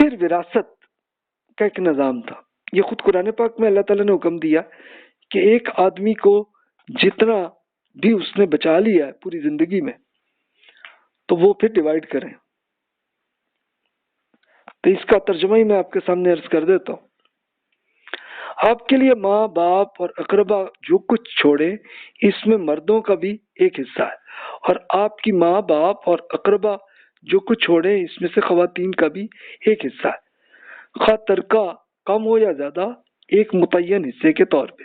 پھر وراثت کا ایک نظام تھا. یہ خود قرآن پاک میں اللہ تعالیٰ نے حکم دیا کہ ایک آدمی کو جتنا بھی اس نے بچا لیا ہے پوری زندگی میں تو وہ پھر ڈیوائڈ کریں. تو اس کا ترجمہ ہی میں آپ کے سامنے عرض کر دیتا ہوں. آپ کے لیے ماں باپ اور اقربا جو کچھ چھوڑے اس میں مردوں کا بھی ایک حصہ ہے، اور آپ کی ماں باپ اور اقربا جو کچھ چھوڑے اس میں سے خواتین کا بھی ایک حصہ ہے، خواہ ترکہ کم ہو یا زیادہ، ایک متعین حصے کے طور پہ.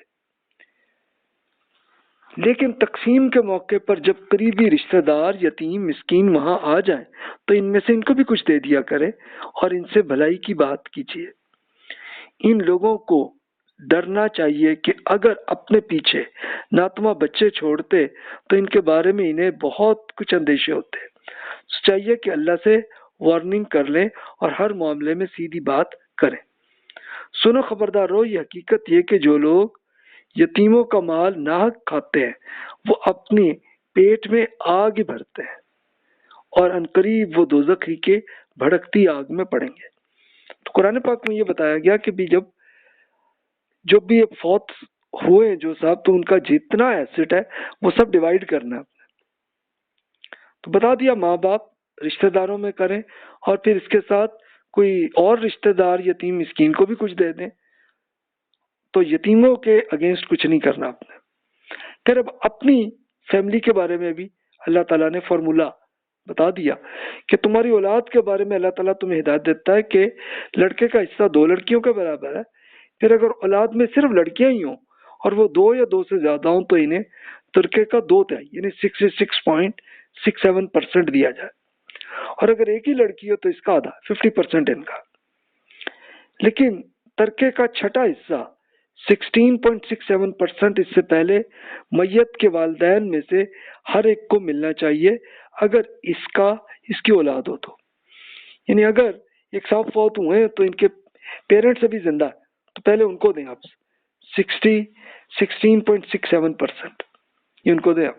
لیکن تقسیم کے موقع پر جب قریبی رشتہ دار یتیم مسکین وہاں آ جائیں تو ان میں سے ان کو بھی کچھ دے دیا کرے اور ان سے بھلائی کی بات کیجیے. ان لوگوں کو ڈرنا چاہیے کہ اگر اپنے پیچھے ناتما بچے چھوڑتے تو ان کے بارے میں انہیں بہت کچھ اندیشے ہوتے. چاہیے کہ اللہ سے وارننگ کر لیں اور ہر معاملے میں سیدھی بات کریں. سنو خبردار ہو، یہ حقیقت یہ کہ جو لوگ یتیموں کا مال ناحق کھاتے ہیں وہ اپنی پیٹ میں آگ ہی بھرتے ہیں اور عنقریب وہ دوزخ ہی کے بھڑکتی آگ میں پڑیں گے. تو قرآن پاک میں یہ بتایا گیا کہ جب بھی فوت ہوئے جو صاحب تو ان کا جتنا ایسٹ ہے وہ سب ڈیوائیڈ کرنا ہے. تو بتا دیا ماں باپ رشتہ داروں میں کریں اور پھر اس کے ساتھ کوئی اور رشتہ دار یتیم مسکین کو بھی کچھ دے دیں. تو یتیموں کے اگینسٹ کچھ نہیں کرنا آپ نے. پھر اب اپنی فیملی کے بارے میں بھی اللہ تعالیٰ نے فارمولا بتا دیا کہ تمہاری اولاد کے بارے میں اللہ تعالیٰ تمہیں ہدایت دیتا ہے کہ لڑکے کا حصہ 2 لڑکیوں کے برابر ہے. پھر اگر اولاد میں صرف لڑکیاں ہی ہوں اور وہ 2 یا 2 سے زیادہ ہوں تو انہیں ترکے کا 2/3 یعنی 66.67% دیا جائے، اور اگر ایک ہی لڑکی ہو تو اس کا آدھا 50% ان کا. لیکن ترکے کا چھٹا حصہ 16.67% اس سے پہلے میت کے والدین میں سے ہر ایک کو ملنا چاہیے اگر اس کی اولاد ہو تو. یعنی اگر ایک صاحب فوت ہوئے ہیں تو ان کے پیرنٹس ابھی زندہ ہے تو پہلے ان کو دیں آپ 16.67% یہ ان کو دیں آپ.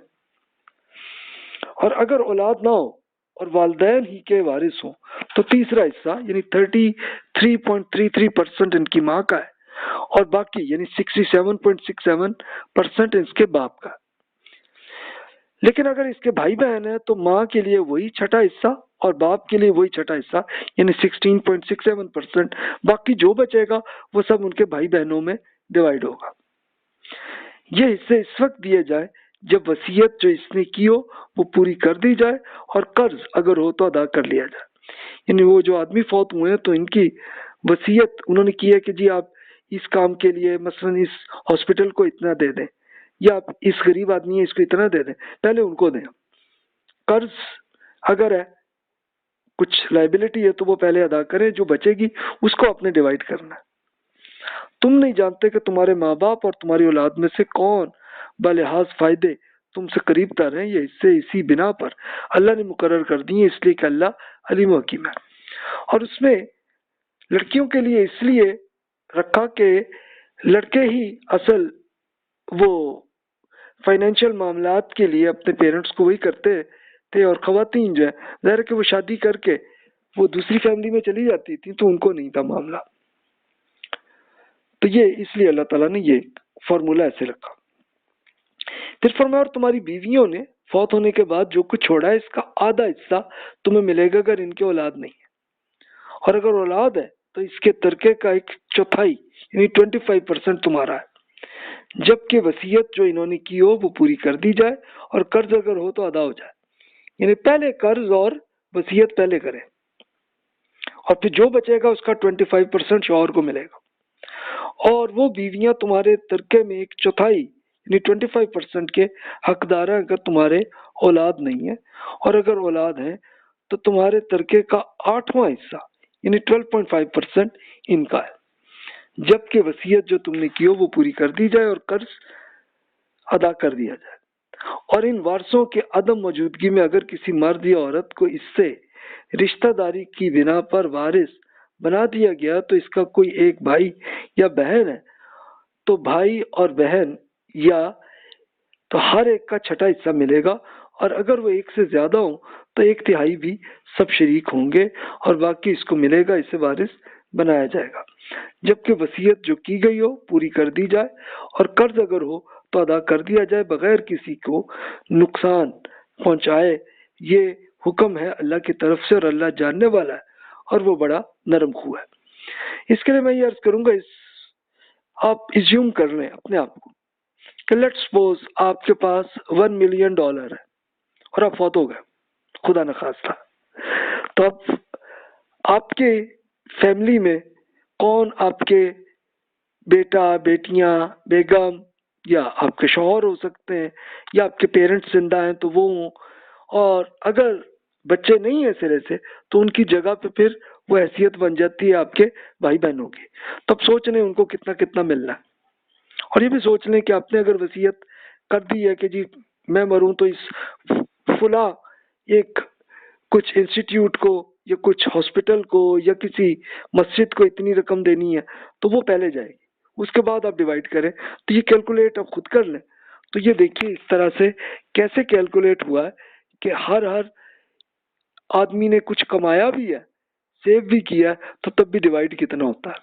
اور اگر اولاد نہ ہو اور والدین ہی کے وارث ہوں تو تیسرا حصہ یعنی 33.33% ان کی ماں کا ہے اور باقی یعنی 67.67% اس کے باپ کا. لیکن اگر اس کے بھائی بہن ہیں تو ماں کے لیے وہی چھٹا حصہ اور باپ کے لیے وہی چھٹا حصہ یعنی 16.67%. باقی جو بچے گا وہ سب ان کے بھائی بہنوں میں ڈیوائیڈ ہوگا. یہ حصے اس وقت دیے جائے جب وصیت جو اس نے کی ہو وہ پوری کر دی جائے اور قرض اگر ہو تو ادا کر لیا جائے. یعنی وہ جو آدمی فوت ہوئے ہیں تو ان کی وصیت انہوں نے کی ہے کہ جی آپ اس کام کے لیے مثلا اس ہاسپٹل کو اتنا دے دیں یا آپ اس غریب آدمی ہے اس کو اتنا دے دیں، پہلے ان کو دیں. قرض اگر ہے کچھ لائبلٹی ہے تو وہ پہلے ادا کریں، جو بچے گی اس کو اپنے ڈیوائیڈ کرنا ہے. تم نہیں جانتے کہ تمہارے ماں باپ اور تمہاری اولاد میں سے کون بلحاظ فائدے تم سے قریب تر ہیں. یہ حصے اسی بنا پر اللہ نے مقرر کر دی ہیں اس لیے کہ اللہ علیم و حکیم ہے. اور اس میں لڑکیوں کے لیے اس لیے رکھا کہ لڑکے ہی اصل وہ فائنینشیل معاملات کے لیے اپنے پیرنٹس کو وہی کرتے تھے، اور خواتین جو ہے ظاہر کہ وہ شادی کر کے وہ دوسری فیملی میں چلی جاتی تھی تو ان کو نہیں تھا معاملہ. تو یہ اس لیے اللہ تعالیٰ نے یہ فارمولا ایسے رکھا. پھر فرمایا اور تمہاری بیویوں نے فوت ہونے کے بعد جو کچھ چھوڑا ہے اس کا آدھا حصہ تمہیں ملے گا اگر ان کے اولاد نہیں ہے، اور اگر اولاد ہے تو اس کے ترکے کا 1/4 یعنی 25% تمہارا ہے، جبکہ وصیت جو انہوں نے کی ہو وہ پوری کر دی جائے اور قرض اگر ہو تو ادا ہو جائے. یعنی پہلے قرض اور وصیت پہلے کریں اور پھر جو بچے گا اس کا 25% شوہر کو ملے گا. اور وہ بیویاں تمہارے ترکے میں 1/4 یعنی 25% کے حقدار ہیں اگر تمہارے اولاد نہیں ہے، اور اگر اولاد ہے تو تمہارے ترکے کا 8واں حصہ یعنی 12.5% ان کا ہے، جبکہ وصیت جو تم نے کی ہو وہ پوری کر دی جائے اور قرض ادا کر دیا جائے. اور ان وارثوں کے عدم موجودگی میں اگر کسی مرد یا عورت کو اس سے رشتہ داری کی بنا پر وارث بنا دیا گیا تو اس کا کوئی ایک بھائی یا بہن ہے تو بھائی اور بہن یا تو ہر ایک کا چھٹا حصہ ملے گا، اور اگر وہ ایک سے زیادہ ہوں تو 1/3 بھی سب شریک ہوں گے اور باقی اس کو ملے گا، اسے وارث بنایا جائے گا۔ جبکہ وصیت جو کی گئی ہو پوری کر دی جائے اور قرض اگر ہو تو ادا کر دیا جائے بغیر کسی کو نقصان پہنچائے۔ یہ حکم ہے اللہ کی طرف سے، اور اللہ جاننے والا ہے اور وہ بڑا نرم خو ہے۔ اس کے لیے میں یہ عرض کروں گا، آپ ایزیوم کر لیں اپنے آپ کو کہ لیٹ سپوز آپ کے پاس $1 ملین ہے اور آپ فوت ہو گئے، خدا نخواستہ، تو اب آپ کے فیملی میں کون آپ کے بیٹا، بیٹیاں، بیگم یا آپ کے شوہر ہو سکتے ہیں، یا آپ کے پیرنٹس زندہ ہیں تو وہ ہوں، اور اگر بچے نہیں ہیں سرے سے تو ان کی جگہ پہ پھر وہ حیثیت بن جاتی ہے آپ کے بھائی بہنوں کی۔ تب سوچ لیں ان کو کتنا کتنا ملنا ہے، اور یہ بھی سوچ لیں کہ آپ نے اگر وصیت کر دی ہے کہ جی میں مروں تو اس فلاں ایک کچھ انسٹیٹیوٹ کو یا کچھ ہاسپٹل کو یا کسی مسجد کو اتنی رقم دینی ہے تو وہ پہلے جائے گی، اس کے بعد آپ ڈیوائڈ کریں۔ تو یہ کیلکولیٹ آپ خود کر لیں۔ تو یہ دیکھیے اس طرح سے کیسے کیلکولیٹ ہوا ہے کہ ہر آدمی نے کچھ کمایا بھی ہے، سیو بھی کیا ہے، تو تب بھی ڈیوائڈ کتنا ہوتا ہے۔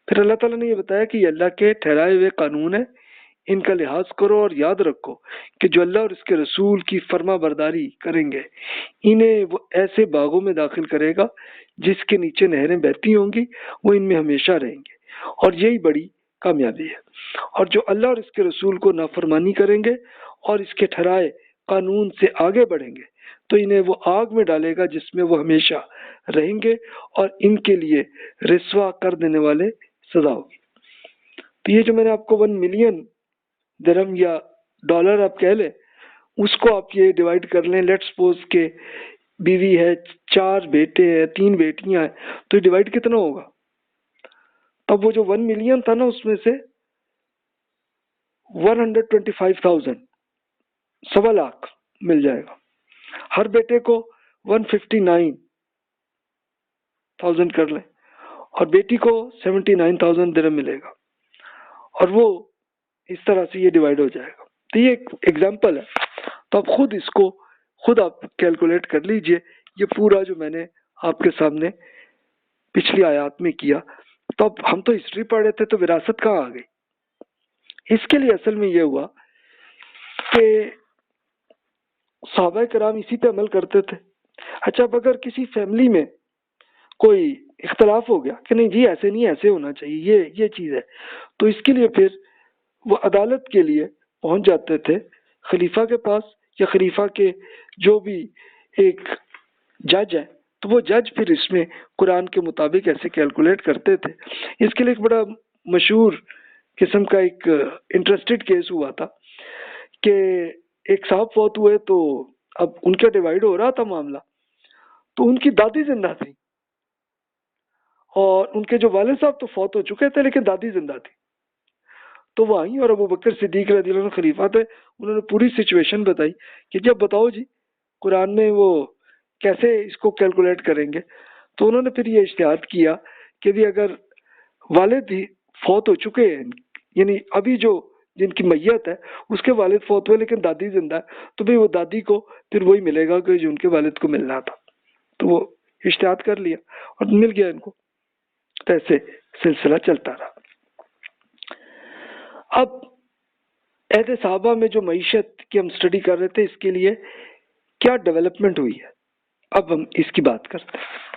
پھر اللہ تعالیٰ نے یہ بتایا کہ یہ اللہ کے ٹھہرائے ہوئے قانون ہے، ان کا لحاظ کرو اور یاد رکھو کہ جو اللہ اور اس کے رسول کی فرما برداری کریں گے انہیں وہ ایسے باغوں میں داخل کرے گا جس کے نیچے نہریں بہتی ہوں گی، وہ ان میں ہمیشہ رہیں گے، اور یہی بڑی کامیابی ہے۔ اور جو اللہ اور اس کے رسول کو نافرمانی کریں گے اور اس کے ٹھہرائے قانون سے آگے بڑھیں گے تو انہیں وہ آگ میں ڈالے گا جس میں وہ ہمیشہ رہیں گے، اور ان کے لیے رسوا کر دینے والے سزا ہوگی۔ تو یہ جو میں نے آپ کو 1 ملین درہم یا ڈالر آپ کہہ لیں، اس کو آپ یہ ڈیوائڈ کر لیں، لیٹ سپوز کہ بیوی ہے، 4 بیٹے ہیں، 3 بیٹیاں ہیں، تو یہ ڈیوائڈ کتنا ہوگا؟ تب وہ جو 1 ملین تھا نا اس میں سے 125,000 سوا لاکھ مل جائے گا، ہر بیٹے کو 159,000 کر لیں، اور بیٹی کو 79,000 درہم ملے گا، اور وہ اس طرح سے یہ ڈیوائڈ ہو جائے گا۔ تو یہ ایک ایگزامپل ہے، تو آپ خود اس کو آپ کیلکولیٹ کر لیجئے۔ یہ پورا جو میں نے آپ کے سامنے پچھلی آیات میں کیا، تو اب ہم تو ہسٹری پڑھ رہے تھے تو وراثت کہاں آ گئی؟ اس کے لیے اصل میں یہ ہوا کہ صحابہ کرام اسی پہ عمل کرتے تھے۔ اچھا، اب اگر کسی فیملی میں کوئی اختلاف ہو گیا کہ نہیں جی ایسے نہیں، ایسے ہونا چاہیے، یہ چیز ہے، تو اس کے لیے پھر وہ عدالت کے لیے پہنچ جاتے تھے خلیفہ کے پاس، یا خلیفہ کے جو بھی ایک جج ہے، تو وہ جج پھر اس میں قرآن کے مطابق ایسے کیلکولیٹ کرتے تھے۔ اس کے لیے ایک بڑا مشہور قسم کا ایک انٹرسٹڈ کیس ہوا تھا کہ ایک صاحب فوت ہوئے، تو اب ان کا ڈیوائڈ ہو رہا تھا معاملہ، تو ان کی دادی زندہ تھی، اور ان کے جو والد صاحب تو فوت ہو چکے تھے لیکن دادی زندہ تھی۔ تو وہ آئیں اور ابو بکر صدیق رضی اللہ عنہ خلیفہ تھے، انہوں نے پوری سچویشن بتائی کہ جب بتاؤ جی قرآن میں وہ کیسے اس کو کیلکولیٹ کریں گے۔ تو انہوں نے پھر یہ اجتہاد کیا کہ بھی اگر والد ہی فوت ہو چکے ہیں، یعنی ابھی جو جن کی میت ہے اس کے والد فوت ہوئے لیکن دادی زندہ ہے، تو بھی وہ دادی کو پھر وہی ملے گا کہ جو ان کے والد کو ملنا تھا۔ تو وہ اجتہاد کر لیا اور مل گیا ان کو، تو ایسے سلسلہ چلتا رہا۔ اب عہد صحابہ میں جو معیشت کی ہم سٹڈی کر رہے تھے، اس کے لیے کیا ڈیولپمنٹ ہوئی ہے، اب ہم اس کی بات کرتے ہیں۔